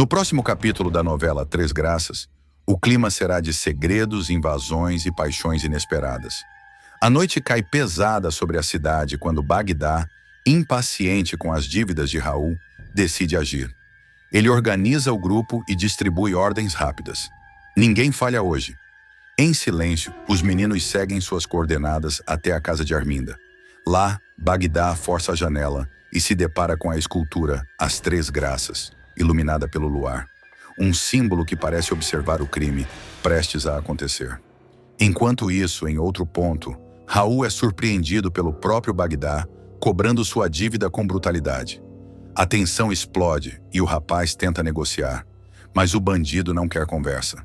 No próximo capítulo da novela Três Graças, o clima será de segredos, invasões e paixões inesperadas. A noite cai pesada sobre a cidade quando Bagdá, impaciente com as dívidas de Raul, decide agir. Ele organiza o grupo e distribui ordens rápidas. Ninguém falha hoje. Em silêncio, os meninos seguem suas coordenadas até a casa de Arminda. Lá, Bagdá força a janela e se depara com a escultura As Três Graças, iluminada pelo luar. Um símbolo que parece observar o crime prestes a acontecer. Enquanto isso, em outro ponto, Raul é surpreendido pelo próprio Bagdá, cobrando sua dívida com brutalidade. A tensão explode e o rapaz tenta negociar, mas o bandido não quer conversa.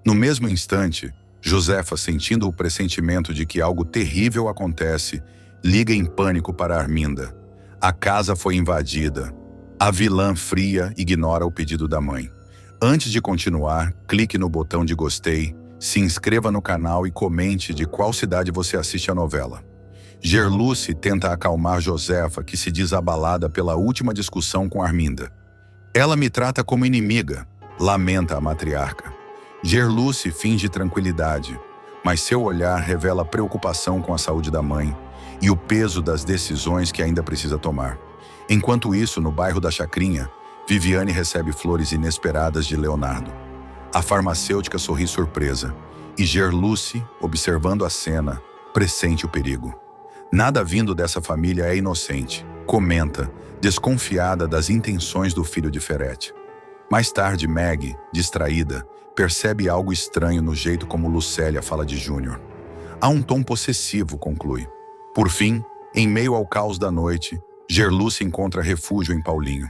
No mesmo instante, Josefa, sentindo o pressentimento de que algo terrível acontece, liga em pânico para Arminda. A casa foi invadida. A vilã fria ignora o pedido da mãe. Antes de continuar, clique no botão de gostei, se inscreva no canal e comente de qual cidade você assiste a novela. Gerluce tenta acalmar Josefa, que se diz abalada pela última discussão com Arminda. Ela me trata como inimiga, lamenta a matriarca. Gerluce finge tranquilidade, mas seu olhar revela preocupação com a saúde da mãe e o peso das decisões que ainda precisa tomar. Enquanto isso, no bairro da Chacrinha, Viviane recebe flores inesperadas de Leonardo. A farmacêutica sorri surpresa, e Gerluce, observando a cena, pressente o perigo. Nada vindo dessa família é inocente, comenta, desconfiada das intenções do filho de Ferete. Mais tarde, Meg, distraída, percebe algo estranho no jeito como Lucélia fala de Júnior. Há um tom possessivo, conclui. Por fim, em meio ao caos da noite, Gerluce encontra refúgio em Paulinho.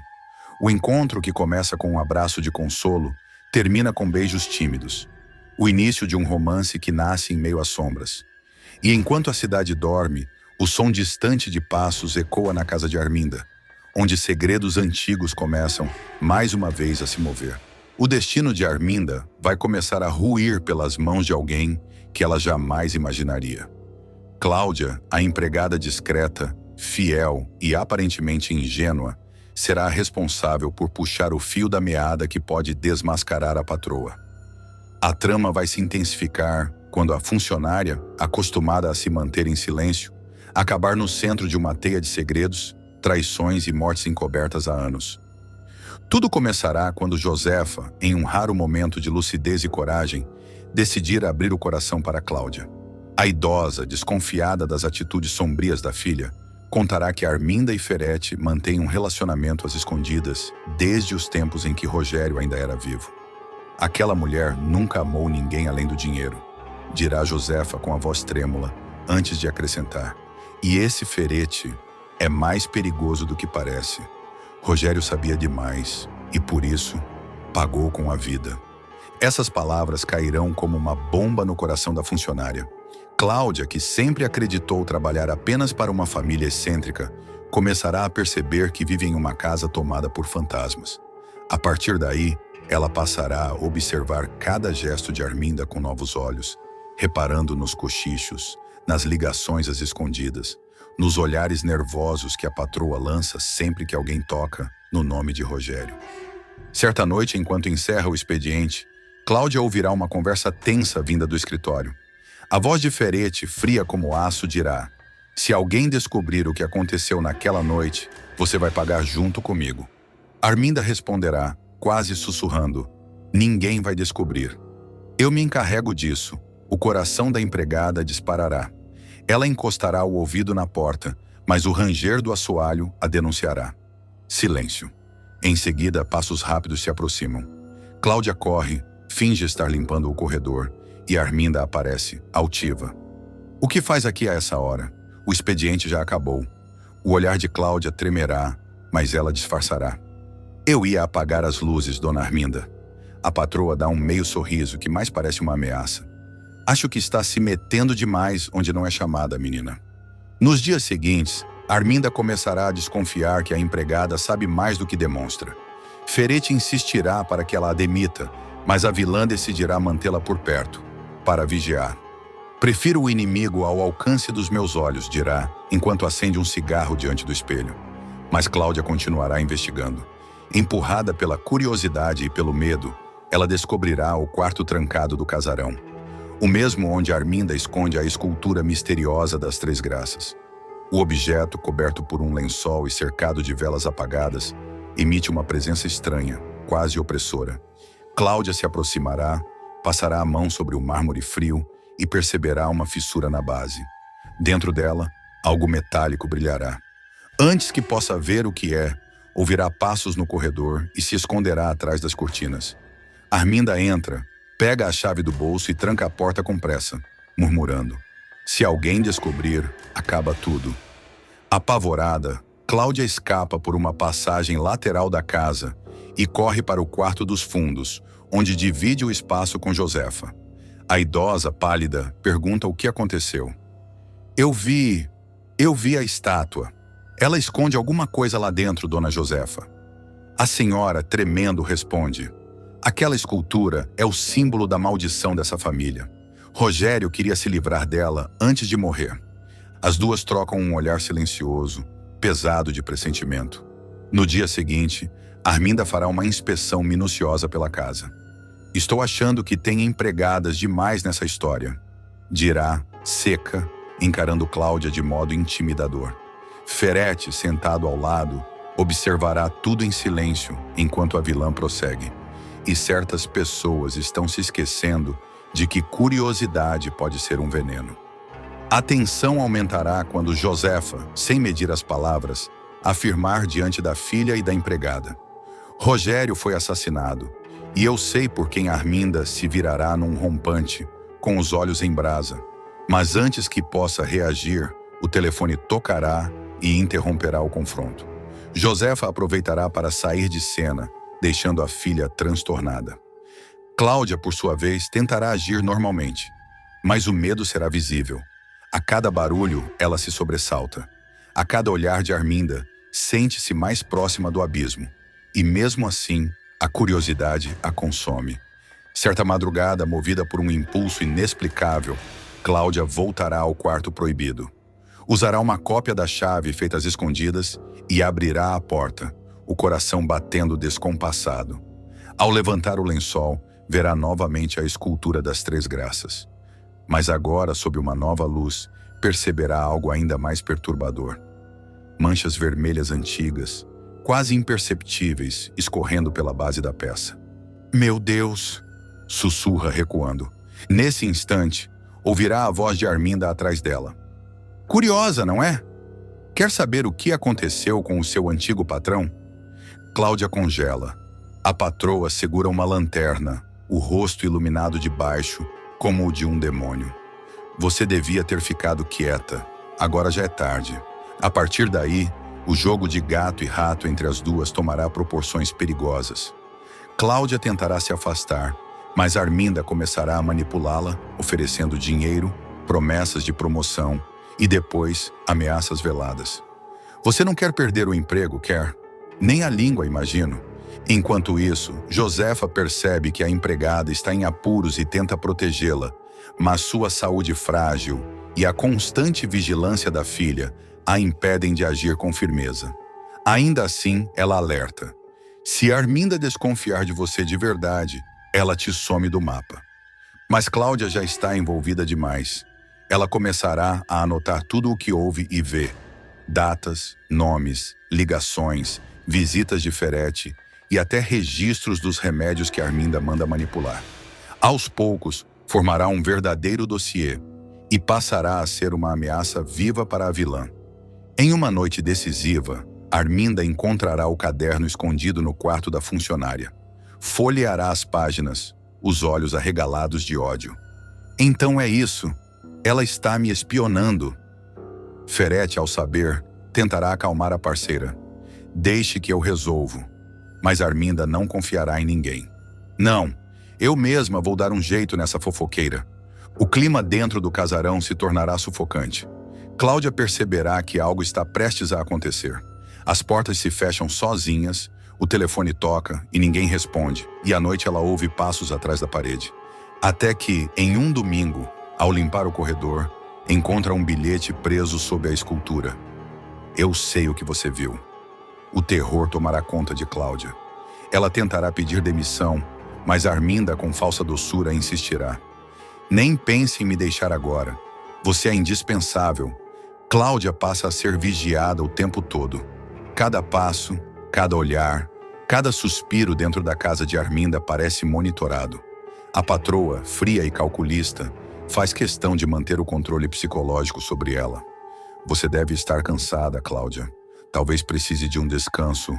O encontro, que começa com um abraço de consolo, termina com beijos tímidos. O início de um romance que nasce em meio às sombras. E enquanto a cidade dorme, o som distante de passos ecoa na casa de Arminda, onde segredos antigos começam, mais uma vez, a se mover. O destino de Arminda vai começar a ruir pelas mãos de alguém que ela jamais imaginaria. Cláudia, a empregada discreta, fiel e aparentemente ingênua, será a responsável por puxar o fio da meada que pode desmascarar a patroa. A trama vai se intensificar quando a funcionária, acostumada a se manter em silêncio, acabar no centro de uma teia de segredos, traições e mortes encobertas há anos. Tudo começará quando Josefa, em um raro momento de lucidez e coragem, decidir abrir o coração para Cláudia. A idosa, desconfiada das atitudes sombrias da filha, contará que Arminda e Ferete mantêm um relacionamento às escondidas desde os tempos em que Rogério ainda era vivo. Aquela mulher nunca amou ninguém além do dinheiro, dirá Josefa com a voz trêmula, antes de acrescentar. E esse Ferete é mais perigoso do que parece. Rogério sabia demais e, por isso, pagou com a vida. Essas palavras cairão como uma bomba no coração da funcionária. Cláudia, que sempre acreditou trabalhar apenas para uma família excêntrica, começará a perceber que vive em uma casa tomada por fantasmas. A partir daí, ela passará a observar cada gesto de Arminda com novos olhos, reparando nos cochichos, nas ligações às escondidas, nos olhares nervosos que a patroa lança sempre que alguém toca no nome de Rogério. Certa noite, enquanto encerra o expediente, Cláudia ouvirá uma conversa tensa vinda do escritório. A voz de Ferete, fria como aço, dirá: se alguém descobrir o que aconteceu naquela noite, você vai pagar junto comigo. Arminda responderá, quase sussurrando: ninguém vai descobrir. Eu me encarrego disso. O coração da empregada disparará. Ela encostará o ouvido na porta, mas o ranger do assoalho a denunciará. Silêncio. Em seguida, passos rápidos se aproximam. Cláudia corre, finge estar limpando o corredor, e Arminda aparece, altiva. O que faz aqui a essa hora? O expediente já acabou. O olhar de Cláudia tremerá, mas ela disfarçará. Eu ia apagar as luzes, dona Arminda. A patroa dá um meio sorriso que mais parece uma ameaça. Acho que está se metendo demais onde não é chamada, menina. Nos dias seguintes, Arminda começará a desconfiar que a empregada sabe mais do que demonstra. Ferete insistirá para que ela a demita, mas a vilã decidirá mantê-la por perto, para vigiar. Prefiro o inimigo ao alcance dos meus olhos, dirá, enquanto acende um cigarro diante do espelho. Mas Cláudia continuará investigando. Empurrada pela curiosidade e pelo medo, ela descobrirá o quarto trancado do casarão, o mesmo onde Arminda esconde a escultura misteriosa das Três Graças. O objeto, coberto por um lençol e cercado de velas apagadas, emite uma presença estranha, quase opressora. Cláudia se aproximará, passará a mão sobre o mármore frio e perceberá uma fissura na base. Dentro dela, algo metálico brilhará. Antes que possa ver o que é, ouvirá passos no corredor e se esconderá atrás das cortinas. Arminda entra, pega a chave do bolso e tranca a porta com pressa, murmurando: "Se alguém descobrir, acaba tudo." Apavorada, Cláudia escapa por uma passagem lateral da casa e corre para o quarto dos fundos, onde divide o espaço com Josefa. A idosa, pálida, pergunta o que aconteceu. Eu vi a estátua. Ela esconde alguma coisa lá dentro, dona Josefa." A senhora, tremendo, responde: "Aquela escultura é o símbolo da maldição dessa família. Rogério queria se livrar dela antes de morrer." As duas trocam um olhar silencioso, pesado de pressentimento. No dia seguinte, Arminda fará uma inspeção minuciosa pela casa. "Estou achando que tem empregadas demais nessa história", dirá, seca, encarando Cláudia de modo intimidador. Ferete, sentado ao lado, observará tudo em silêncio enquanto a vilã prossegue. "E certas pessoas estão se esquecendo de que curiosidade pode ser um veneno." A tensão aumentará quando Josefa, sem medir as palavras, afirmar diante da filha e da empregada: "Rogério foi assassinado, e eu sei por quem Arminda se virará num rompante, com os olhos em brasa. Mas antes que possa reagir, o telefone tocará e interromperá o confronto. Josefa aproveitará para sair de cena, deixando a filha transtornada. Cláudia, por sua vez, tentará agir normalmente, mas o medo será visível. A cada barulho, ela se sobressalta. A cada olhar de Arminda, sente-se mais próxima do abismo. E mesmo assim, a curiosidade a consome. Certa madrugada, movida por um impulso inexplicável, Cláudia voltará ao quarto proibido. Usará uma cópia da chave feita às escondidas e abrirá a porta, o coração batendo descompassado. Ao levantar o lençol, verá novamente a escultura das Três Graças. Mas agora, sob uma nova luz, perceberá algo ainda mais perturbador. Manchas vermelhas antigas, quase imperceptíveis, escorrendo pela base da peça. "Meu Deus!" sussurra recuando. Nesse instante, ouvirá a voz de Arminda atrás dela. "Curiosa, não é? Quer saber o que aconteceu com o seu antigo patrão?" Cláudia congela. A patroa segura uma lanterna, o rosto iluminado de baixo, como o de um demônio. "Você devia ter ficado quieta. Agora já é tarde." A partir daí, o jogo de gato e rato entre as duas tomará proporções perigosas. Cláudia tentará se afastar, mas Arminda começará a manipulá-la, oferecendo dinheiro, promessas de promoção e depois ameaças veladas. "Você não quer perder o emprego, quer? Nem a língua, imagino." Enquanto isso, Josefa percebe que a empregada está em apuros e tenta protegê-la, mas sua saúde frágil e a constante vigilância da filha a impedem de agir com firmeza. Ainda assim, ela alerta: "Se Arminda desconfiar de você de verdade, ela te some do mapa." Mas Cláudia já está envolvida demais. Ela começará a anotar tudo o que ouve e vê: datas, nomes, ligações, visitas de Ferete e até registros dos remédios que Arminda manda manipular. Aos poucos, formará um verdadeiro dossiê e passará a ser uma ameaça viva para a vilã. Em uma noite decisiva, Arminda encontrará o caderno escondido no quarto da funcionária. Folheará as páginas, os olhos arregalados de ódio. "Então é isso. Ela está me espionando." Ferete, ao saber, tentará acalmar a parceira. "Deixe que eu resolvo." Mas Arminda não confiará em ninguém. "Não, eu mesma vou dar um jeito nessa fofoqueira." O clima dentro do casarão se tornará sufocante. Cláudia perceberá que algo está prestes a acontecer. As portas se fecham sozinhas, o telefone toca e ninguém responde, e à noite ela ouve passos atrás da parede. Até que, em um domingo, ao limpar o corredor, encontra um bilhete preso sob a escultura. "Eu sei o que você viu." O terror tomará conta de Cláudia. Ela tentará pedir demissão, mas Arminda, com falsa doçura, insistirá. Nem pense em me deixar agora. Você é indispensável. Cláudia passa a ser vigiada o tempo todo. Cada passo, cada olhar, cada suspiro dentro da casa de Arminda parece monitorado. A patroa, fria e calculista, faz questão de manter o controle psicológico sobre ela. Você deve estar cansada, Cláudia. Talvez precise de um descanso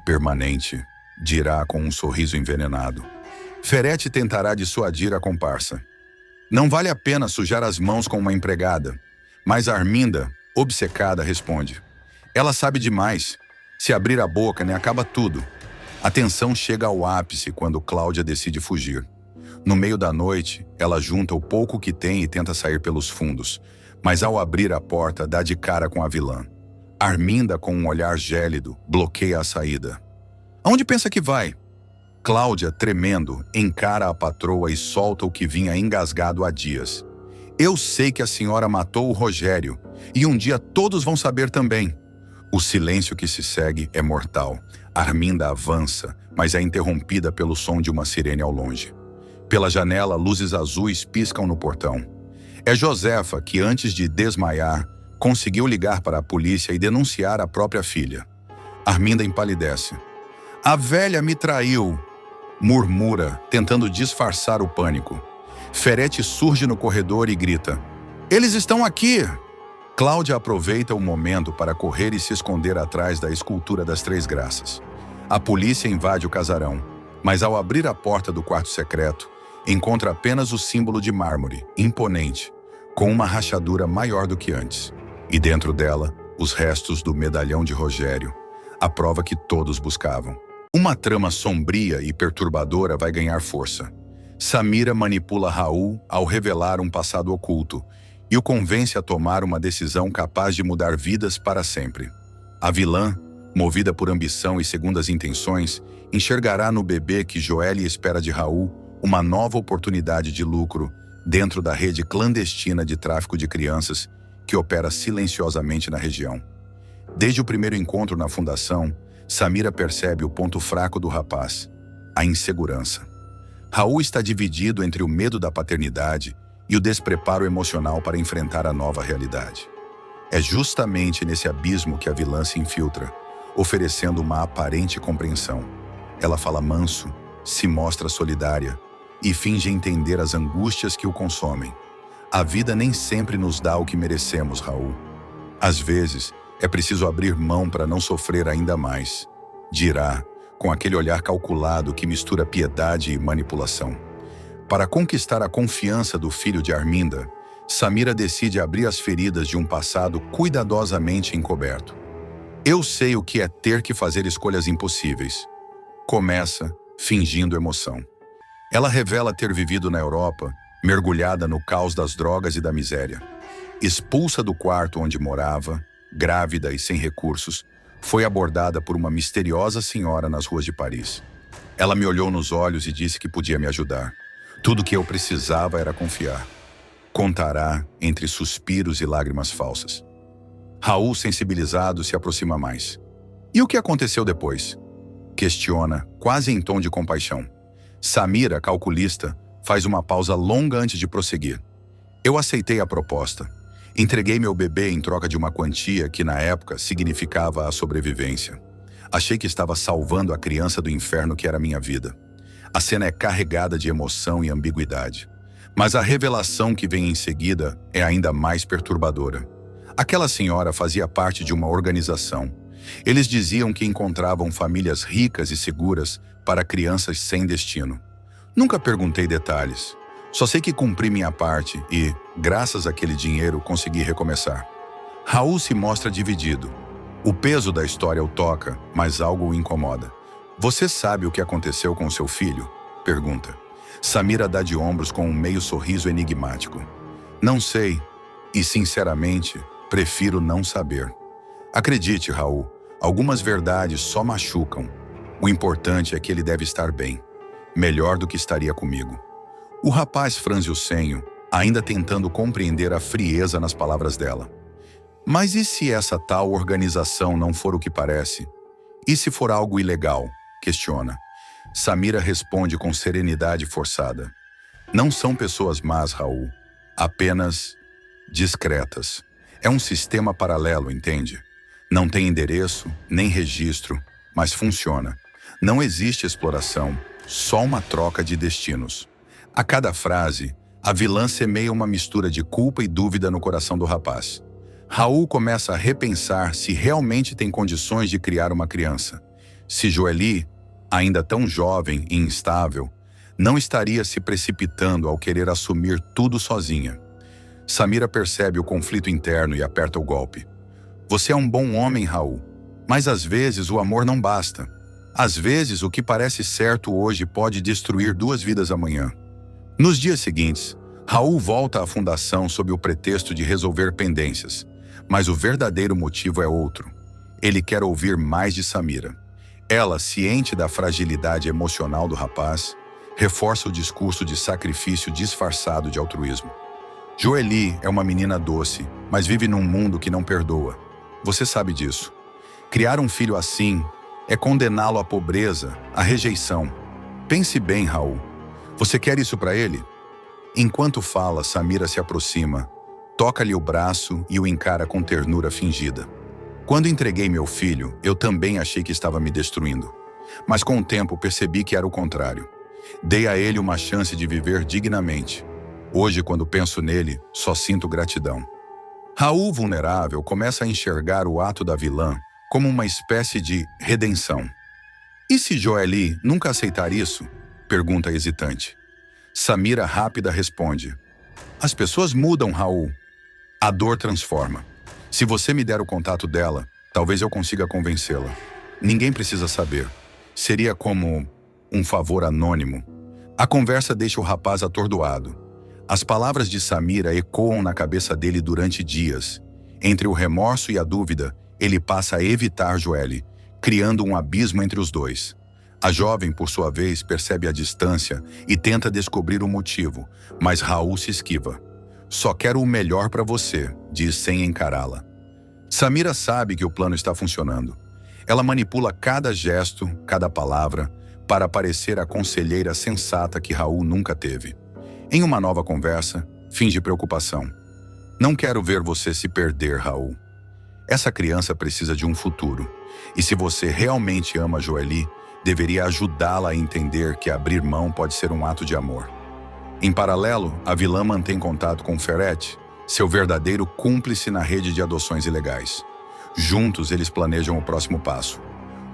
permanente, dirá com um sorriso envenenado. Ferete tentará dissuadir a comparsa. Não vale a pena sujar as mãos com uma empregada. Mas Arminda, obcecada, responde. Ela sabe demais. Se abrir a boca, né, acaba tudo. A tensão chega ao ápice quando Cláudia decide fugir. No meio da noite, ela junta o pouco que tem e tenta sair pelos fundos. Mas ao abrir a porta, dá de cara com a vilã. Arminda, com um olhar gélido, bloqueia a saída. Aonde pensa que vai? Cláudia, tremendo, encara a patroa e solta o que vinha engasgado há dias. Eu sei que a senhora matou o Rogério, e um dia todos vão saber também. O silêncio que se segue é mortal. Arminda avança, mas é interrompida pelo som de uma sirene ao longe. Pela janela, luzes azuis piscam no portão. É Josefa que, antes de desmaiar, conseguiu ligar para a polícia e denunciar a própria filha. Arminda empalidece. A velha me traiu, murmura, tentando disfarçar o pânico. Ferete surge no corredor e grita. Eles estão aqui! Cláudia aproveita o momento para correr e se esconder atrás da escultura das Três Graças. A polícia invade o casarão, mas ao abrir a porta do quarto secreto, encontra apenas o símbolo de mármore, imponente, com uma rachadura maior do que antes. E dentro dela, os restos do medalhão de Rogério, a prova que todos buscavam. Uma trama sombria e perturbadora vai ganhar força. Samira manipula Raul ao revelar um passado oculto e o convence a tomar uma decisão capaz de mudar vidas para sempre. A vilã, movida por ambição e segundas intenções, enxergará no bebê que Joelle espera de Raul uma nova oportunidade de lucro dentro da rede clandestina de tráfico de crianças que opera silenciosamente na região. Desde o primeiro encontro na fundação, Samira percebe o ponto fraco do rapaz, a insegurança. Raul está dividido entre o medo da paternidade e o despreparo emocional para enfrentar a nova realidade. É justamente nesse abismo que a vilã se infiltra, oferecendo uma aparente compreensão. Ela fala manso, se mostra solidária e finge entender as angústias que o consomem. A vida nem sempre nos dá o que merecemos, Raul. Às vezes, é preciso abrir mão para não sofrer ainda mais, dirá, com aquele olhar calculado que mistura piedade e manipulação. Para conquistar a confiança do filho de Arminda, Samira decide abrir as feridas de um passado cuidadosamente encoberto. Eu sei o que é ter que fazer escolhas impossíveis. Começa, fingindo emoção. Ela revela ter vivido na Europa, mergulhada no caos das drogas e da miséria. Expulsa do quarto onde morava, grávida e sem recursos, foi abordada por uma misteriosa senhora nas ruas de Paris. Ela me olhou nos olhos e disse que podia me ajudar. Tudo o que eu precisava era confiar. Contará entre suspiros e lágrimas falsas. Raul, sensibilizado, se aproxima mais. E o que aconteceu depois? Questiona, quase em tom de compaixão. Samira, calculista, faz uma pausa longa antes de prosseguir. Eu aceitei a proposta. Entreguei meu bebê em troca de uma quantia que, na época, significava a sobrevivência. Achei que estava salvando a criança do inferno que era minha vida. A cena é carregada de emoção e ambiguidade. Mas a revelação que vem em seguida é ainda mais perturbadora. Aquela senhora fazia parte de uma organização. Eles diziam que encontravam famílias ricas e seguras para crianças sem destino. Nunca perguntei detalhes. Só sei que cumpri minha parte e, graças àquele dinheiro, consegui recomeçar. Raul se mostra dividido. O peso da história o toca, mas algo o incomoda. Você sabe o que aconteceu com seu filho? Pergunta. Samira dá de ombros com um meio sorriso enigmático. Não sei, e sinceramente, prefiro não saber. Acredite, Raul, algumas verdades só machucam. O importante é que ele deve estar bem. Melhor do que estaria comigo. O rapaz franze o senho, ainda tentando compreender a frieza nas palavras dela. Mas e se essa tal organização não for o que parece? E se for algo ilegal? Questiona. Samira responde com serenidade forçada. Não são pessoas más, Raul. Apenas discretas. É um sistema paralelo, entende? Não tem endereço, nem registro, mas funciona. Não existe exploração, só uma troca de destinos. A cada frase, a vilã semeia uma mistura de culpa e dúvida no coração do rapaz. Raul começa a repensar se realmente tem condições de criar uma criança. Se Joely, ainda tão jovem e instável, não estaria se precipitando ao querer assumir tudo sozinha. Samira percebe o conflito interno e aperta o golpe. Você é um bom homem, Raul, mas às vezes o amor não basta. Às vezes o que parece certo hoje pode destruir 2 vidas amanhã. Nos dias seguintes, Raul volta à fundação sob o pretexto de resolver pendências, mas o verdadeiro motivo é outro. Ele quer ouvir mais de Samira. Ela, ciente da fragilidade emocional do rapaz, reforça o discurso de sacrifício disfarçado de altruísmo. Joely é uma menina doce, mas vive num mundo que não perdoa. Você sabe disso. Criar um filho assim é condená-lo à pobreza, à rejeição. Pense bem, Raul. Você quer isso para ele? Enquanto fala, Samira se aproxima, toca-lhe o braço e o encara com ternura fingida. Quando entreguei meu filho, eu também achei que estava me destruindo. Mas com o tempo percebi que era o contrário. Dei a ele uma chance de viver dignamente. Hoje, quando penso nele, só sinto gratidão. Raul, vulnerável, começa a enxergar o ato da vilã como uma espécie de redenção. E se Joely nunca aceitar isso? Pergunta hesitante. Samira rápida responde. As pessoas mudam, Raul. A dor transforma. Se você me der o contato dela, talvez eu consiga convencê-la. Ninguém precisa saber. Seria como um favor anônimo. A conversa deixa o rapaz atordoado. As palavras de Samira ecoam na cabeça dele durante dias. Entre o remorso e a dúvida, ele passa a evitar Joely, criando um abismo entre os dois. A jovem, por sua vez, percebe a distância e tenta descobrir o motivo, mas Raul se esquiva. Só quero o melhor para você, diz sem encará-la. Samira sabe que o plano está funcionando. Ela manipula cada gesto, cada palavra, para parecer a conselheira sensata que Raul nunca teve. Em uma nova conversa, finge preocupação. Não quero ver você se perder, Raul. Essa criança precisa de um futuro. E se você realmente ama Joely, deveria ajudá-la a entender que abrir mão pode ser um ato de amor. Em paralelo, a vilã mantém contato com Ferret, seu verdadeiro cúmplice na rede de adoções ilegais. Juntos, eles planejam o próximo passo.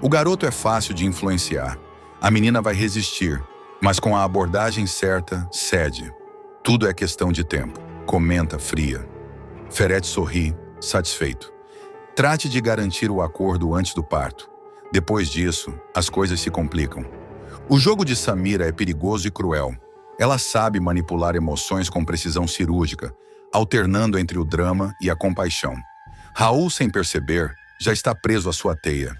O garoto é fácil de influenciar. A menina vai resistir, mas com a abordagem certa, cede. Tudo é questão de tempo, comenta fria. Ferret sorri, satisfeito. Trate de garantir o acordo antes do parto. Depois disso, as coisas se complicam. O jogo de Samira é perigoso e cruel. Ela sabe manipular emoções com precisão cirúrgica, alternando entre o drama e a compaixão. Raul, sem perceber, já está preso à sua teia.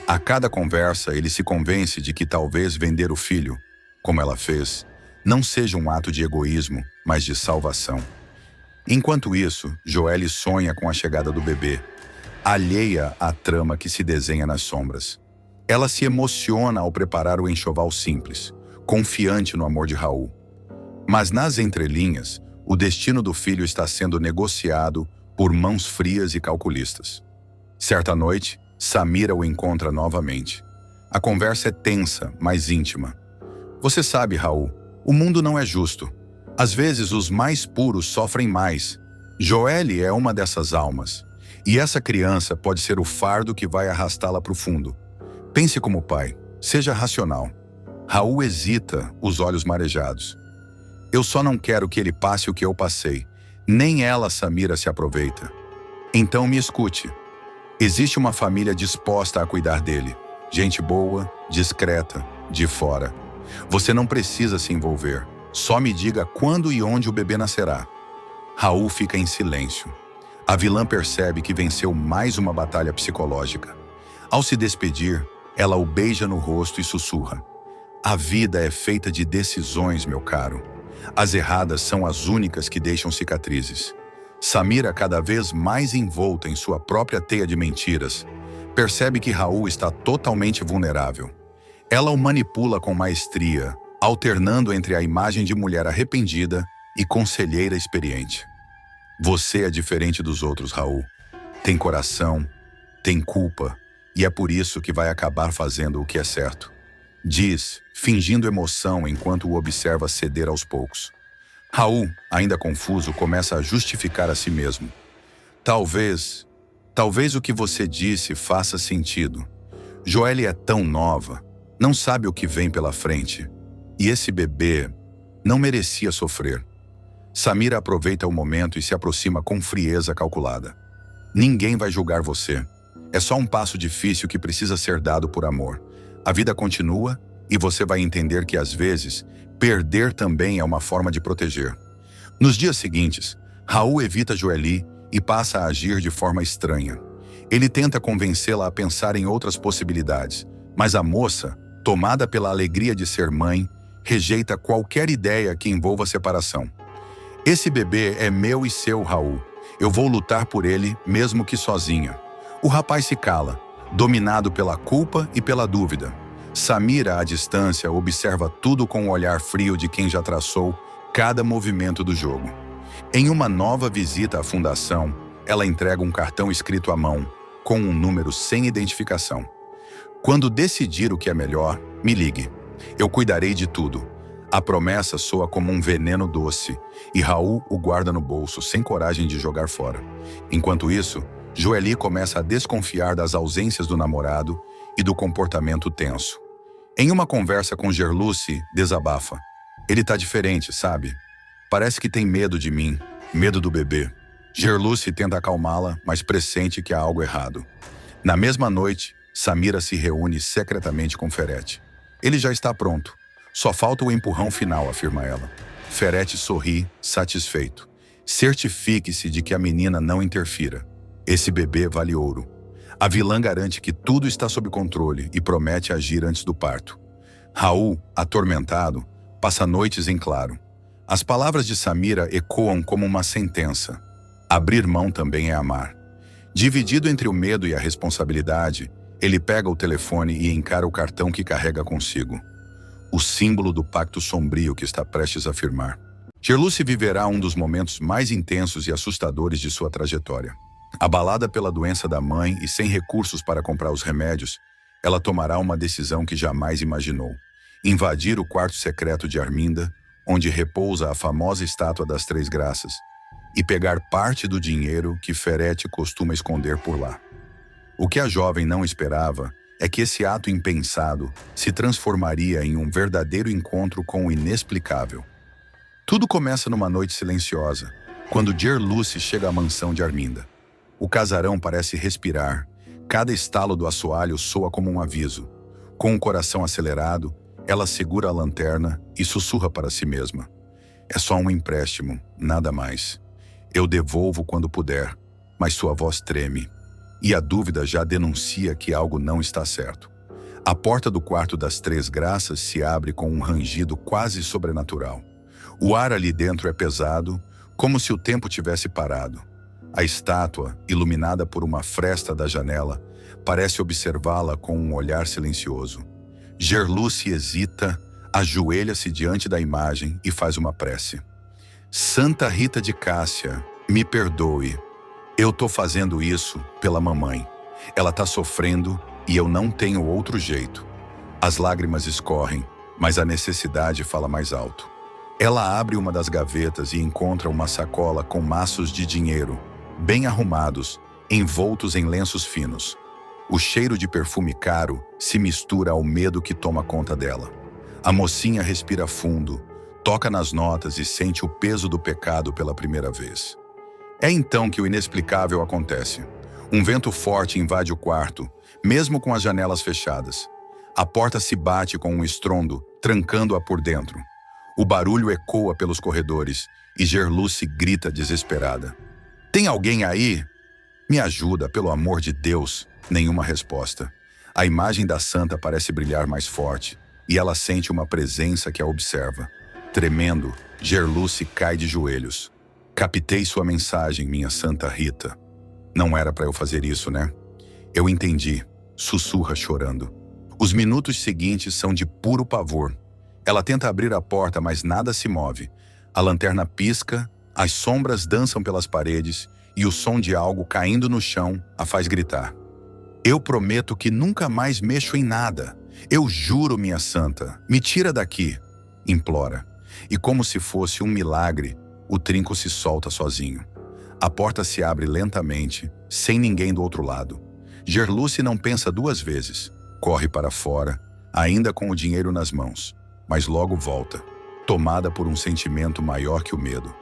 A cada conversa, ele se convence de que talvez vender o filho, como ela fez, não seja um ato de egoísmo, mas de salvação. Enquanto isso, Joely sonha com a chegada do bebê, alheia à trama que se desenha nas sombras. Ela se emociona ao preparar o enxoval simples, confiante no amor de Raul. Mas nas entrelinhas, o destino do filho está sendo negociado por mãos frias e calculistas. Certa noite, Samira o encontra novamente. A conversa é tensa, mas íntima. Você sabe, Raul, o mundo não é justo. Às vezes, os mais puros sofrem mais. Joely é uma dessas almas. E essa criança pode ser o fardo que vai arrastá-la para o fundo. Pense como pai. Seja racional. Raul hesita, os olhos marejados. Eu só não quero que ele passe o que eu passei. Nem ela, Samira, se aproveita. Então me escute. Existe uma família disposta a cuidar dele. Gente boa, discreta, de fora. Você não precisa se envolver. Só me diga quando e onde o bebê nascerá. Raul fica em silêncio. A vilã percebe que venceu mais uma batalha psicológica. Ao se despedir, ela o beija no rosto e sussurra. A vida é feita de decisões, meu caro. As erradas são as únicas que deixam cicatrizes. Samira, cada vez mais envolta em sua própria teia de mentiras, Percebe que Raul está totalmente vulnerável. Ela o manipula com maestria, alternando entre a imagem de mulher arrependida e conselheira experiente. Você é diferente dos outros, Raul. Tem coração, tem culpa, e é por isso que vai acabar fazendo o que é certo. Diz, fingindo emoção enquanto o observa ceder aos poucos. Raul, ainda confuso, começa a justificar a si mesmo. Talvez o que você disse faça sentido. Joelle é tão nova, não sabe o que vem pela frente. E esse bebê não merecia sofrer. Samira aproveita o momento e se aproxima com frieza calculada. Ninguém vai julgar você. É só um passo difícil que precisa ser dado por amor. A vida continua e você vai entender que, às vezes, perder também é uma forma de proteger. Nos dias seguintes, Raul evita Joelle e passa a agir de forma estranha. Ele tenta convencê-la a pensar em outras possibilidades, mas a moça, tomada pela alegria de ser mãe, rejeita qualquer ideia que envolva separação. Esse bebê é meu e seu, Raul. Eu vou lutar por ele, mesmo que sozinha. O rapaz se cala, dominado pela culpa e pela dúvida. Samira, à distância, observa tudo com o olhar frio de quem já traçou cada movimento do jogo. Em uma nova visita à fundação, ela entrega um cartão escrito à mão, com um número sem identificação. Quando decidir o que é melhor, me ligue. Eu cuidarei de tudo. A promessa soa como um veneno doce, e Raul o guarda no bolso, sem coragem de jogar fora. Enquanto isso, Joelle começa a desconfiar das ausências do namorado e do comportamento tenso. Em uma conversa com Gerluce, desabafa. Ele tá diferente, sabe? Parece que tem medo de mim, medo do bebê. Gerluce tenta acalmá-la, mas pressente que há algo errado. Na mesma noite, Samira se reúne secretamente com Ferete. Ele já está pronto. Só falta o empurrão final, afirma ela. Ferete sorri, satisfeito. Certifique-se de que a menina não interfira. Esse bebê vale ouro. A vilã garante que tudo está sob controle e promete agir antes do parto. Raul, atormentado, passa noites em claro. As palavras de Samira ecoam como uma sentença. Abrir mão também é amar. Dividido entre o medo e a responsabilidade, ele pega o telefone e encara o cartão que carrega consigo. O símbolo do pacto sombrio que está prestes a firmar. Gerluce viverá um dos momentos mais intensos e assustadores de sua trajetória. Abalada pela doença da mãe e sem recursos para comprar os remédios, ela tomará uma decisão que jamais imaginou. Invadir o quarto secreto de Arminda, onde repousa a famosa estátua das Três Graças, e pegar parte do dinheiro que Ferete costuma esconder por lá. O que a jovem não esperava é que esse ato impensado se transformaria em um verdadeiro encontro com o inexplicável. Tudo começa numa noite silenciosa, quando Gerluce chega à mansão de Arminda. O casarão parece respirar, cada estalo do assoalho soa como um aviso. Com o coração acelerado, ela segura a lanterna e sussurra para si mesma. É só um empréstimo, nada mais. Eu devolvo quando puder, mas sua voz treme. E a dúvida já denuncia que algo não está certo. A porta do quarto das Três Graças se abre com um rangido quase sobrenatural. O ar ali dentro é pesado, como se o tempo tivesse parado. A estátua, iluminada por uma fresta da janela, parece observá-la com um olhar silencioso. Gerluce hesita, ajoelha-se diante da imagem e faz uma prece. Santa Rita de Cássia, me perdoe. Eu tô fazendo isso pela mamãe. Ela tá sofrendo e eu não tenho outro jeito. As lágrimas escorrem, mas a necessidade fala mais alto. Ela abre uma das gavetas e encontra uma sacola com maços de dinheiro, bem arrumados, envoltos em lenços finos. O cheiro de perfume caro se mistura ao medo que toma conta dela. A mocinha respira fundo, toca nas notas e sente o peso do pecado pela primeira vez. É então que o inexplicável acontece. Um vento forte invade o quarto, mesmo com as janelas fechadas. A porta se bate com um estrondo, trancando-a por dentro. O barulho ecoa pelos corredores e Gerluce grita desesperada. Tem alguém aí? Me ajuda, pelo amor de Deus. Nenhuma resposta. A imagem da santa parece brilhar mais forte e ela sente uma presença que a observa. Tremendo, Gerluce cai de joelhos. Captei sua mensagem, minha Santa Rita. Não era para eu fazer isso, né? Eu entendi, sussurra chorando. Os minutos seguintes são de puro pavor. Ela tenta abrir a porta, mas nada se move. A lanterna pisca, as sombras dançam pelas paredes e o som de algo caindo no chão a faz gritar. Eu prometo que nunca mais mexo em nada. Eu juro, minha santa, me tira daqui, implora. E como se fosse um milagre, o trinco se solta sozinho. A porta se abre lentamente, sem ninguém do outro lado. Gerluce não pensa duas vezes. Corre para fora, ainda com o dinheiro nas mãos, mas logo volta, tomada por um sentimento maior que o medo.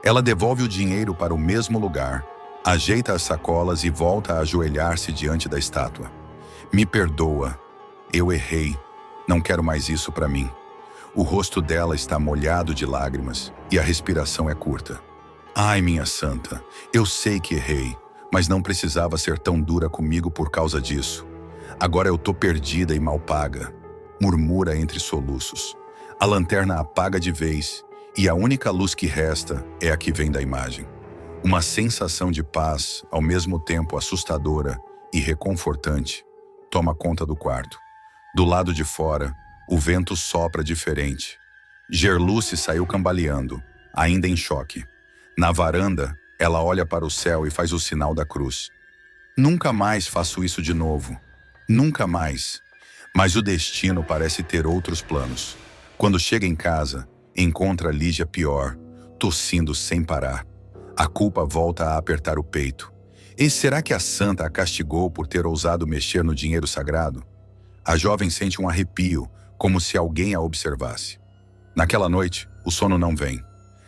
Ela devolve o dinheiro para o mesmo lugar, ajeita as sacolas e volta a ajoelhar-se diante da estátua. Me perdoa, eu errei, não quero mais isso para mim. O rosto dela está molhado de lágrimas e a respiração é curta. Ai, minha santa, eu sei que errei, mas não precisava ser tão dura comigo por causa disso. Agora eu tô perdida e mal paga, murmura entre soluços. A lanterna apaga de vez e a única luz que resta é a que vem da imagem. Uma sensação de paz, ao mesmo tempo assustadora e reconfortante, toma conta do quarto. Do lado de fora, o vento sopra diferente. Gerluce saiu cambaleando, ainda em choque. Na varanda, ela olha para o céu e faz o sinal da cruz. Nunca mais faço isso de novo. Nunca mais. Mas o destino parece ter outros planos. Quando chega em casa, encontra Lígia pior, tossindo sem parar. A culpa volta a apertar o peito. E será que a santa a castigou por ter ousado mexer no dinheiro sagrado? A jovem sente um arrepio, como se alguém a observasse. Naquela noite, o sono não vem.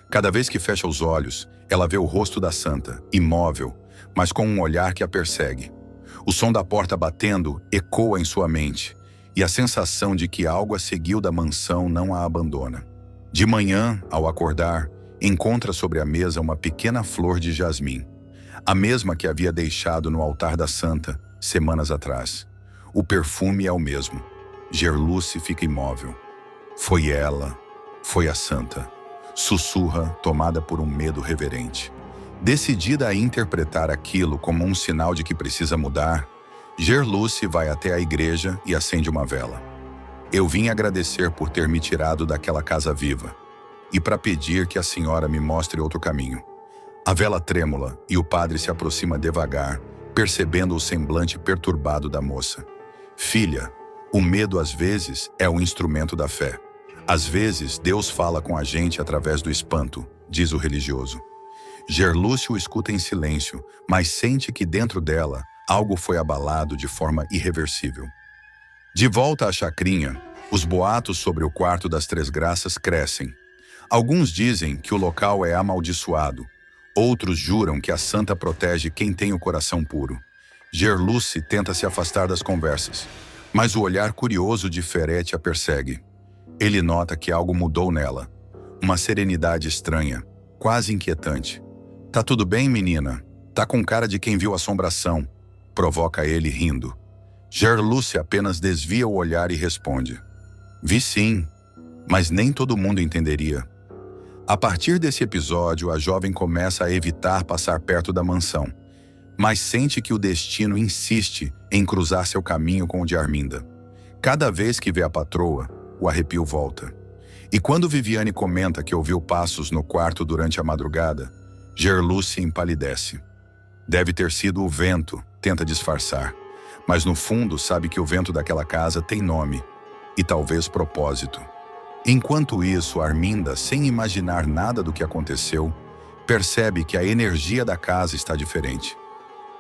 Cada vez que fecha os olhos, ela vê o rosto da santa, imóvel, mas com um olhar que a persegue. O som da porta batendo ecoa em sua mente, e a sensação de que algo a seguiu da mansão não a abandona. De manhã, ao acordar, encontra sobre a mesa uma pequena flor de jasmim, a mesma que havia deixado no altar da santa semanas atrás. O perfume é o mesmo. Gerluce fica imóvel. Foi ela, foi a santa. Sussurra, tomada por um medo reverente. Decidida a interpretar aquilo como um sinal de que precisa mudar, Gerluce vai até a igreja e acende uma vela. Eu vim agradecer por ter me tirado daquela casa viva e para pedir que a senhora me mostre outro caminho. A vela trêmula e o padre se aproxima devagar, percebendo o semblante perturbado da moça. Filha, o medo às vezes é um instrumento da fé. Às vezes Deus fala com a gente através do espanto, diz o religioso. Gerluce o escuta em silêncio, mas sente que dentro dela algo foi abalado de forma irreversível. De volta à chacrinha, os boatos sobre o quarto das Três Graças crescem. Alguns dizem que o local é amaldiçoado, outros juram que a santa protege quem tem o coração puro. Gerluce tenta se afastar das conversas, mas o olhar curioso de Ferete a persegue. Ele nota que algo mudou nela, uma serenidade estranha, quase inquietante. Tá tudo bem, menina? Tá com cara de quem viu assombração, provoca ele rindo. Gerluce apenas desvia o olhar e responde. Vi sim, mas nem todo mundo entenderia. A partir desse episódio, a jovem começa a evitar passar perto da mansão, mas sente que o destino insiste em cruzar seu caminho com o de Arminda. Cada vez que vê a patroa, o arrepio volta. E quando Viviane comenta que ouviu passos no quarto durante a madrugada, Gerluce empalidece. Deve ter sido o vento, tenta disfarçar, mas no fundo sabe que o vento daquela casa tem nome e talvez propósito. Enquanto isso, Arminda, sem imaginar nada do que aconteceu, percebe que a energia da casa está diferente.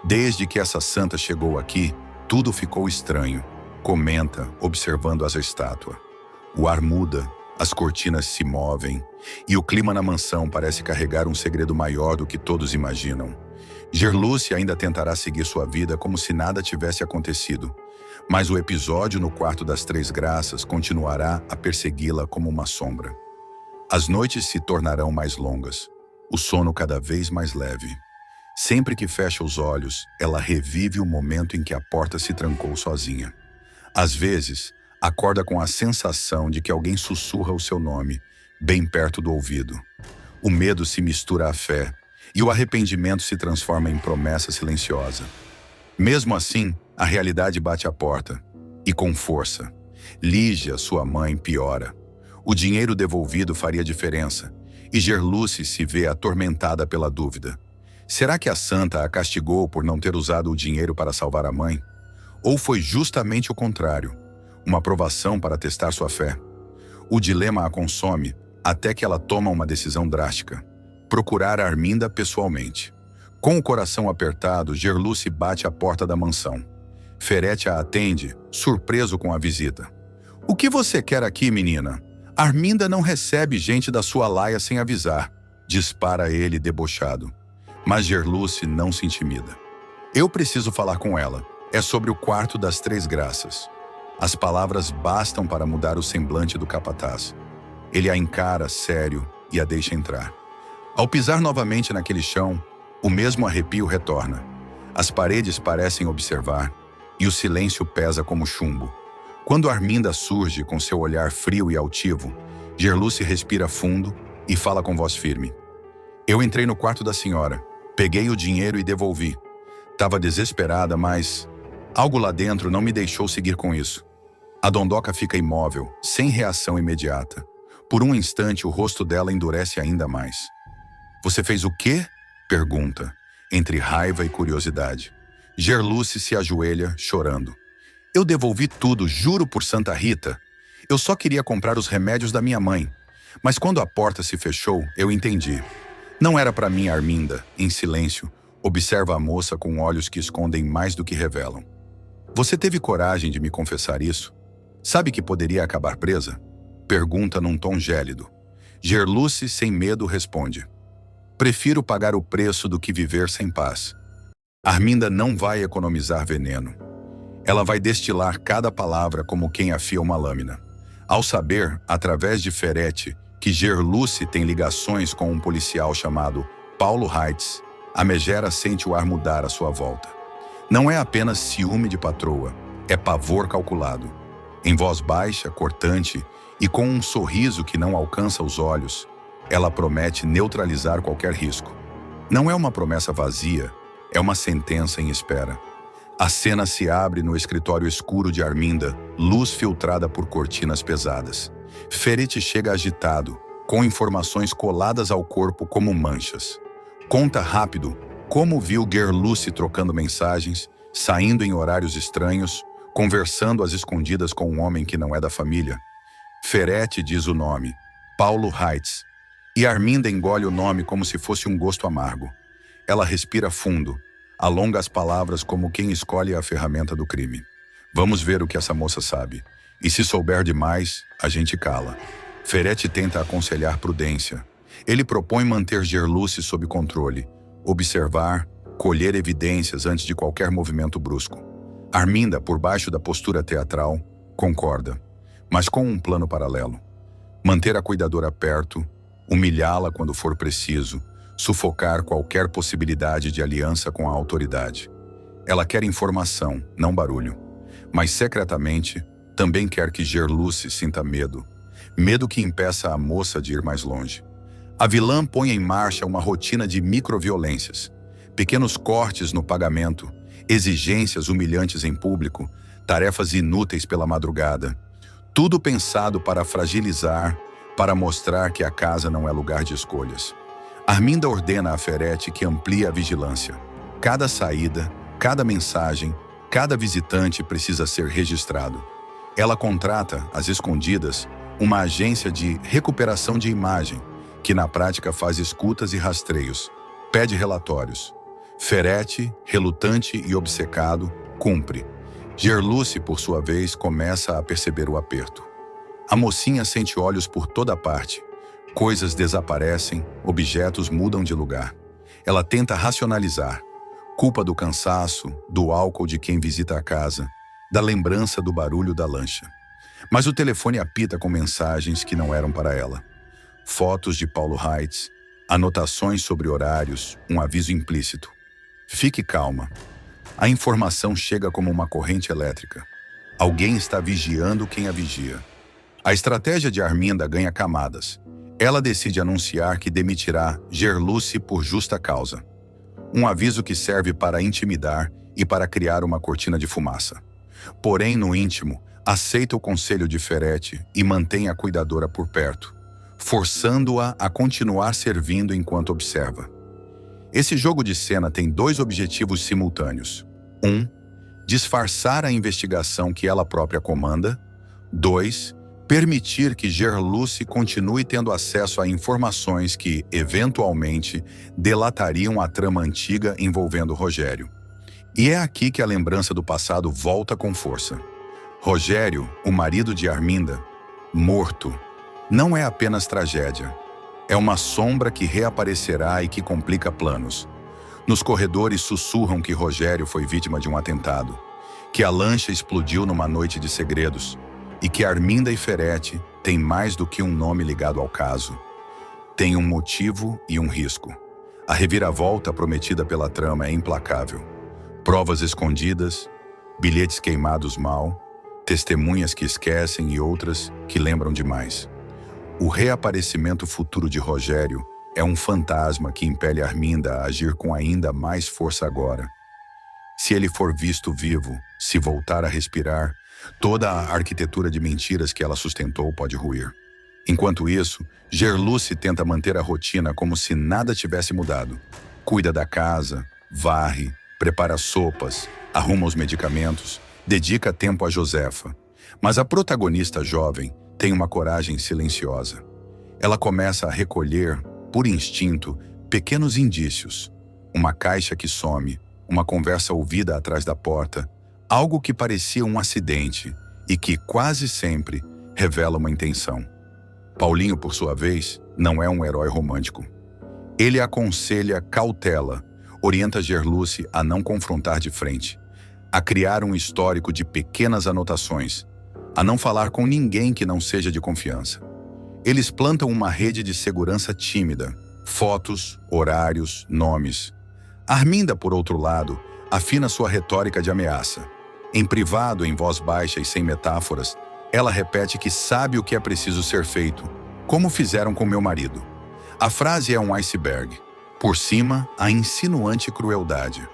Desde que essa santa chegou aqui, tudo ficou estranho, comenta, observando a estátua. O ar muda, as cortinas se movem, e o clima na mansão parece carregar um segredo maior do que todos imaginam. Gerluce ainda tentará seguir sua vida como se nada tivesse acontecido, mas o episódio no quarto das Três Graças continuará a persegui-la como uma sombra. As noites se tornarão mais longas, o sono cada vez mais leve. Sempre que fecha os olhos, ela revive o momento em que a porta se trancou sozinha. Às vezes, acorda com a sensação de que alguém sussurra o seu nome, bem perto do ouvido. O medo se mistura à fé, e o arrependimento se transforma em promessa silenciosa. Mesmo assim, A realidade bate à porta, e com força. Lígia, sua mãe, piora. O dinheiro devolvido faria diferença, e Gerluce se vê atormentada pela dúvida. Será que a santa a castigou por não ter usado o dinheiro para salvar a mãe? Ou foi justamente o contrário, uma provação para testar sua fé? O dilema a consome até que ela toma uma decisão drástica: procurar Arminda pessoalmente. Com o coração apertado, Gerluce bate à porta da mansão. Ferete a atende, surpreso com a visita. "O que você quer aqui, menina? Arminda não recebe gente da sua laia sem avisar", dispara ele debochado. Mas Gerluce não se intimida. "Eu preciso falar com ela. É sobre o quarto das 3 graças." As palavras bastam para mudar o semblante do capataz. Ele a encara, sério, e a deixa entrar. Ao pisar novamente naquele chão, o mesmo arrepio retorna. As paredes parecem observar, e o silêncio pesa como chumbo. Quando Arminda surge com seu olhar frio e altivo, Gerluce respira fundo e fala com voz firme. "Eu entrei no quarto da senhora, peguei o dinheiro e devolvi. Tava desesperada, mas algo lá dentro não me deixou seguir com isso." A dondoca fica imóvel, sem reação imediata. Por um instante, o rosto dela endurece ainda mais. "Você fez o quê?" pergunta, entre raiva e curiosidade. Gerluce se ajoelha, chorando. "Eu devolvi tudo, juro por Santa Rita. Eu só queria comprar os remédios da minha mãe. Mas quando a porta se fechou, eu entendi. Não era para mim." Arminda, em silêncio, observa a moça com olhos que escondem mais do que revelam. "Você teve coragem de me confessar isso? Sabe que poderia acabar presa?" pergunta num tom gélido. Gerluce, sem medo, responde. "Prefiro pagar o preço do que viver sem paz." Arminda não vai economizar veneno. Ela vai destilar cada palavra como quem afia uma lâmina. Ao saber, através de Ferete, que Gerluce tem ligações com um policial chamado Paulo Heitz, a megera sente o ar mudar à sua volta. Não é apenas ciúme de patroa, é pavor calculado. Em voz baixa, cortante e com um sorriso que não alcança os olhos, ela promete neutralizar qualquer risco. Não é uma promessa vazia, é uma sentença em espera. A cena se abre no escritório escuro de Arminda, luz filtrada por cortinas pesadas. Ferete chega agitado, com informações coladas ao corpo como manchas. Conta rápido como viu Gerluce trocando mensagens, saindo em horários estranhos, conversando às escondidas com um homem que não é da família. Ferete diz o nome, Paulo Heitz, e Arminda engole o nome como se fosse um gosto amargo. Ela respira fundo, alonga as palavras como quem escolhe a ferramenta do crime. Vamos ver o que essa moça sabe. E se souber demais, a gente cala. Ferete tenta aconselhar prudência. Ele propõe manter Gerluce sob controle, observar, colher evidências antes de qualquer movimento brusco. Arminda, por baixo da postura teatral, concorda, mas com um plano paralelo. Manter a cuidadora perto, humilhá-la quando for preciso, sufocar qualquer possibilidade de aliança com a autoridade. Ela quer informação, não barulho, mas secretamente também quer que Gerluce sinta medo, medo que impeça a moça de ir mais longe. A vilã põe em marcha uma rotina de microviolências, pequenos cortes no pagamento, exigências humilhantes em público, tarefas inúteis pela madrugada. Tudo pensado para fragilizar, para mostrar que a casa não é lugar de escolhas. Arminda ordena a Ferete que amplie a vigilância. Cada saída, cada mensagem, cada visitante precisa ser registrado. Ela contrata, às escondidas, uma agência de recuperação de imagem, que na prática faz escutas e rastreios, pede relatórios. Ferete, relutante e obcecado, cumpre. Gerluce, por sua vez, começa a perceber o aperto. A mocinha sente olhos por toda parte. Coisas desaparecem, objetos mudam de lugar. Ela tenta racionalizar. Culpa do cansaço, do álcool de quem visita a casa, da lembrança do barulho da lancha. Mas o telefone apita com mensagens que não eram para ela. Fotos de Paulo Heitz, anotações sobre horários, um aviso implícito. Fique calma. A informação chega como uma corrente elétrica. Alguém está vigiando quem a vigia. A estratégia de Arminda ganha camadas. Ela decide anunciar que demitirá Gerluce por justa causa. Um aviso que serve para intimidar e para criar uma cortina de fumaça. Porém, no íntimo, aceita o conselho de Ferretti e mantém a cuidadora por perto, forçando-a a continuar servindo enquanto observa. Esse jogo de cena tem dois objetivos simultâneos. 1. Disfarçar a investigação que ela própria comanda. 2. Permitir que Gerluce continue tendo acesso a informações que, eventualmente, delatariam a trama antiga envolvendo Rogério. E é aqui que a lembrança do passado volta com força. Rogério, o marido de Arminda, morto, não é apenas tragédia. É uma sombra que reaparecerá e que complica planos. Nos corredores sussurram que Rogério foi vítima de um atentado, que a lancha explodiu numa noite de segredos e que Arminda e Ferretti têm mais do que um nome ligado ao caso. Tem um motivo e um risco. A reviravolta prometida pela trama é implacável. Provas escondidas, bilhetes queimados mal, testemunhas que esquecem e outras que lembram demais. O reaparecimento futuro de Rogério é um fantasma que impele Arminda a agir com ainda mais força agora. Se ele for visto vivo, se voltar a respirar, toda a arquitetura de mentiras que ela sustentou pode ruir. Enquanto isso, Gerluce tenta manter a rotina como se nada tivesse mudado. Cuida da casa, varre, prepara sopas, arruma os medicamentos, dedica tempo a Josefa. Mas a protagonista jovem tem uma coragem silenciosa. Ela começa a recolher, por instinto, pequenos indícios. Uma caixa que some, uma conversa ouvida atrás da porta, algo que parecia um acidente e que, quase sempre, revela uma intenção. Paulinho, por sua vez, não é um herói romântico. Ele aconselha cautela, orienta Gerluce a não confrontar de frente, a criar um histórico de pequenas anotações, a não falar com ninguém que não seja de confiança. Eles plantam uma rede de segurança tímida, fotos, horários, nomes. Arminda, por outro lado, afina sua retórica de ameaça. Em privado, em voz baixa e sem metáforas, ela repete que sabe o que é preciso ser feito, como fizeram com meu marido. A frase é um iceberg. Por cima, a insinuante crueldade.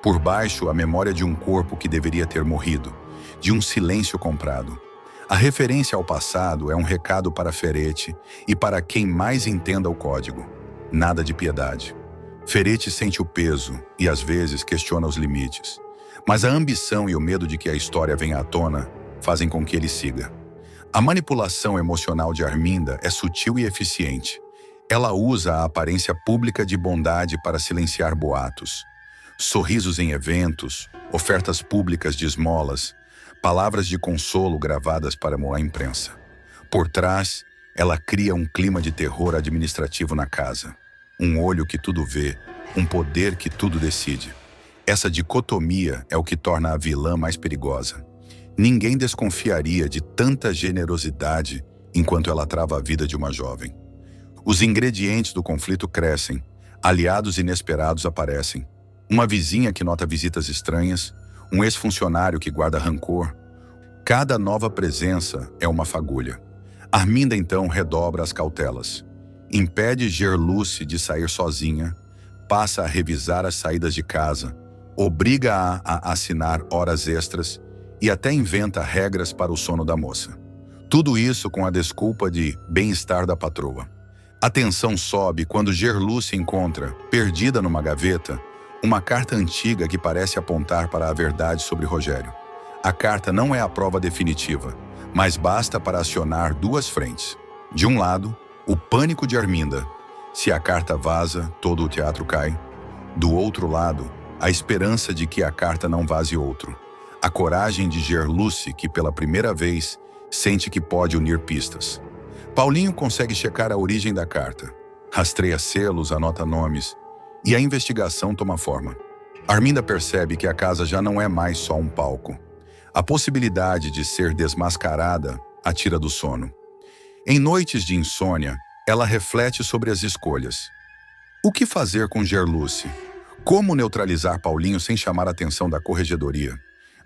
Por baixo, a memória de um corpo que deveria ter morrido, de um silêncio comprado. A referência ao passado é um recado para Ferretti e para quem mais entenda o código. Nada de piedade. Ferretti sente o peso e, às vezes, questiona os limites. Mas a ambição e o medo de que a história venha à tona fazem com que ele siga. A manipulação emocional de Arminda é sutil e eficiente. Ela usa a aparência pública de bondade para silenciar boatos. Sorrisos em eventos, ofertas públicas de esmolas, palavras de consolo gravadas para a imprensa. Por trás, ela cria um clima de terror administrativo na casa. Um olho que tudo vê, um poder que tudo decide. Essa dicotomia é o que torna a vilã mais perigosa. Ninguém desconfiaria de tanta generosidade enquanto ela trava a vida de uma jovem. Os ingredientes do conflito crescem, aliados inesperados aparecem. Uma vizinha que nota visitas estranhas, um ex-funcionário que guarda rancor. Cada nova presença é uma fagulha. Arminda então redobra as cautelas. Impede Gerluce de sair sozinha, passa a revisar as saídas de casa, obriga-a a assinar horas extras e até inventa regras para o sono da moça. Tudo isso com a desculpa de bem-estar da patroa. A tensão sobe quando Gerluce encontra, perdida numa gaveta, uma carta antiga que parece apontar para a verdade sobre Rogério. A carta não é a prova definitiva, mas basta para acionar duas frentes. De um lado, o pânico de Arminda. Se a carta vaza, todo o teatro cai. Do outro lado, a esperança de que a carta não vaze outro. A coragem de Gerluce, que pela primeira vez sente que pode unir pistas. Paulinho consegue checar a origem da carta. Rastreia selos, anota nomes. E a investigação toma forma. Arminda percebe que a casa já não é mais só um palco. A possibilidade de ser desmascarada a tira do sono. Em noites de insônia, ela reflete sobre as escolhas. O que fazer com Gerluce? Como neutralizar Paulinho sem chamar a atenção da corregedoria?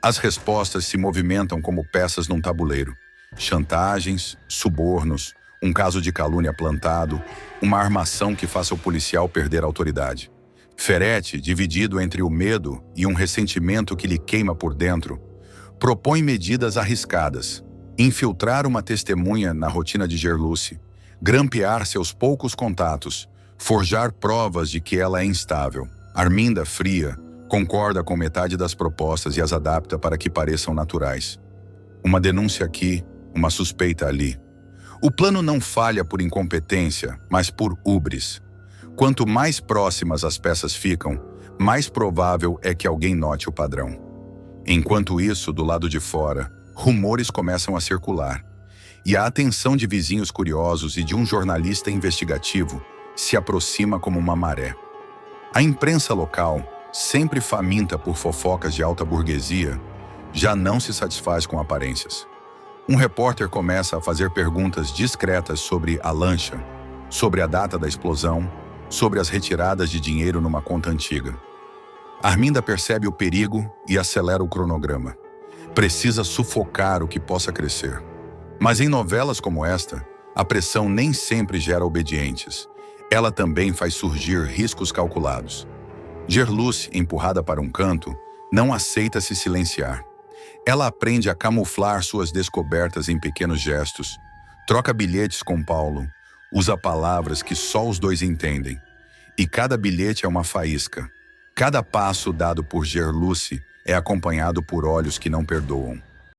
As respostas se movimentam como peças num tabuleiro. Chantagens, subornos, um caso de calúnia plantado, uma armação que faça o policial perder a autoridade. Ferete, dividido entre o medo e um ressentimento que lhe queima por dentro, propõe medidas arriscadas: infiltrar uma testemunha na rotina de Gerluce, grampear seus poucos contatos, forjar provas de que ela é instável. Arminda, fria, concorda com metade das propostas e as adapta para que pareçam naturais. Uma denúncia aqui, uma suspeita ali. O plano não falha por incompetência, mas por húbris. Quanto mais próximas as peças ficam, mais provável é que alguém note o padrão. Enquanto isso, do lado de fora, rumores começam a circular, e a atenção de vizinhos curiosos e de um jornalista investigativo se aproxima como uma maré. A imprensa local, sempre faminta por fofocas de alta burguesia, já não se satisfaz com aparências. Um repórter começa a fazer perguntas discretas sobre a lancha, sobre a data da explosão, sobre as retiradas de dinheiro numa conta antiga. Arminda percebe o perigo e acelera o cronograma. Precisa sufocar o que possa crescer. Mas em novelas como esta, a pressão nem sempre gera obedientes. Ela também faz surgir riscos calculados. Gerluce, empurrada para um canto, não aceita se silenciar. Ela aprende a camuflar suas descobertas em pequenos gestos, troca bilhetes com Paulo, usa palavras que só os dois entendem. E cada bilhete é uma faísca. Cada passo dado por Gerluce é acompanhado por olhos que não perdoam.